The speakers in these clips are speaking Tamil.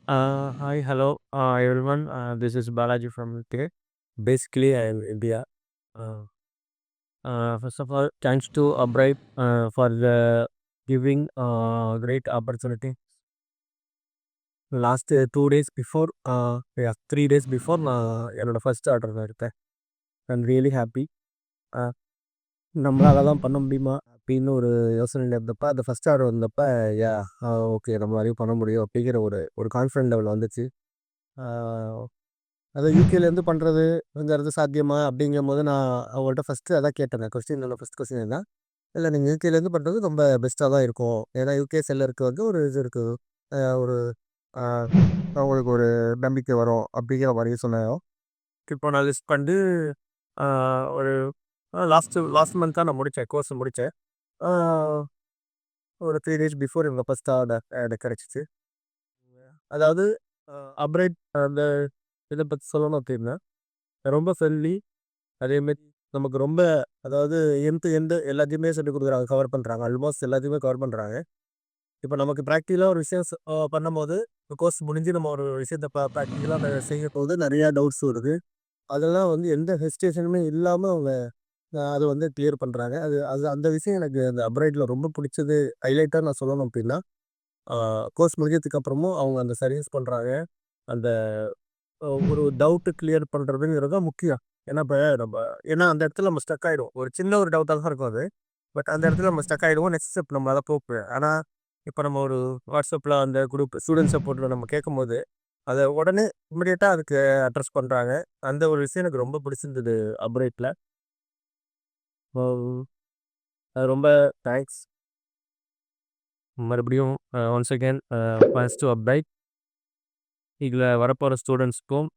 Hi, hello, everyone. This is Balaji from UK. Basically, I am India. Uh, First of all, thanks to Abright for the giving great opportunity. Last 2 days before, yeah, 3 days before, என்னோட ஃபர்ஸ்ட் ஆர்டர் நான் எடுத்தேன். I'm really happy. நம்மளால தான் பண்ண முடியுமா அப்படின்னு ஒரு யோசனையில் இருந்தப்ப அந்த ஃபர்ஸ்ட் ஆர்டர் வந்தப்ப யா ஓகே நம்மளாலையும் பண்ண முடியும் அப்படிங்கிற ஒரு ஒரு கான்ஃபிடென்ட் லெவல் வந்துச்சு. அது யூகேலேருந்து பண்ணுறதுங்கிறது சாத்தியமா அப்படிங்கும்போது நான் அவங்கள்ட்ட ஃபஸ்ட்டு அதான் கேட்டேன். கொஸ்டின் ஃபஸ்ட் கொஸ்டின் என்ன, இல்லை நீங்கள் யூகேலேருந்து பண்ணுறது ரொம்ப பெஸ்ட்டாக தான் இருக்கும். ஏன்னா யூகே செல்லருக்கு வந்து ஒரு இது இருக்குது, ஒரு அவங்களுக்கு ஒரு நம்பிக்கை வரும் அப்படிங்கிற மாதிரி சொன்னேன். இப்போ நான் லிஸ்ட் பண்ணிட்டு ஒரு லாஸ்ட் மந்த் தான் நான் முடித்தேன், கோர்ஸ் முடித்தேன். ஒரு 3 days பிஃபோர் இவங்க ஃபஸ்ட் ஆர்டர் எனக்கு கிடச்சிச்சு. அதாவது அப்ரைட் அந்த இதை பற்றி சொல்லணும் அப்படின்னா ரொம்ப ஃப்ரெண்ட்லி. அதேமாரி நமக்கு ரொம்ப அதாவது எந்த எல்லாத்தையுமே சொல்லிக் கொடுக்குறாங்க, கவர் பண்ணுறாங்க. ஆல்மோஸ்ட் எல்லாத்தையுமே கவர் பண்ணுறாங்க. இப்போ நமக்கு ப்ராக்டிக்கலாக ஒரு விஷயம் பண்ணும்போது கோர்ஸ் முடிஞ்சு நம்ம ஒரு விஷயத்த ப்ராக்டிக்கலாக செய்யும்போது நிறையா டவுட்ஸ் வருது. அதெல்லாம் வந்து எந்த ஹெசிடேஷனுமே இல்லாமல் அவங்க அதை வந்து கிளியர் பண்ணுறாங்க. அது அது அந்த விஷயம் எனக்கு அந்த அப்ரைட்டில் ரொம்ப பிடிச்சது. ஹைலைட்டாக நான் சொல்லணும் அப்படின்னா கோர்ஸ் முடிஞ்சதுக்கு அப்புறமும் அவங்க அந்த சர்வீஸ் பண்ணுறாங்க. அந்த ஒரு டவுட்டு கிளியர் பண்ணுறதுங்கிறது தான் முக்கியம். ஏன்னா இப்போ நம்ம ஏன்னா அந்த இடத்துல நம்ம ஸ்டக் ஆகிடும். ஒரு சின்ன ஒரு டவுட்டாக தான் இருக்கும் அது. பட் அந்த இடத்துல நம்ம ஸ்டக் ஆகிடுவோம். நெக்ஸ்ட் ஸ்டெப் நம்மளால போக முடியாது. ஆனால் இப்போ நம்ம ஒரு வாட்ஸ்அப்பில் அந்த குரூப் ஸ்டூடெண்ட்ஸை போட்டு நம்ம கேட்கும்போது அதை உடனே இமிடியேட்டாக அதுக்கு அட்ரஸ் பண்ணுறாங்க. அந்த ஒரு விஷயம் எனக்கு ரொம்ப பிடிச்சிருந்தது அப்ரைட்டில். அது ரொம்ப தேங்க்ஸ். மறுபடியும் ஒன்ஸ் அகேன் ஃபர்ஸ்ட் அப்ரைட் இதில் வரப்போகிற ஸ்டூடெண்ட்ஸுக்கும்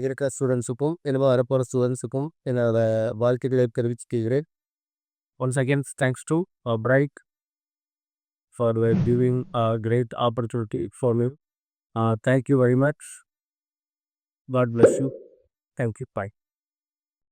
இருக்கிற ஸ்டூடெண்ட்ஸுக்கும் இனிமேல் வரப்போகிற ஸ்டூடெண்ட்ஸுக்கும் என்னோட வாழ்க்கைகளை தெரிவிச்சுக்கிறேன். Once again thanks to Bright for giving great opportunity for me. Thank you very much. God bless you. Thank you. Bye.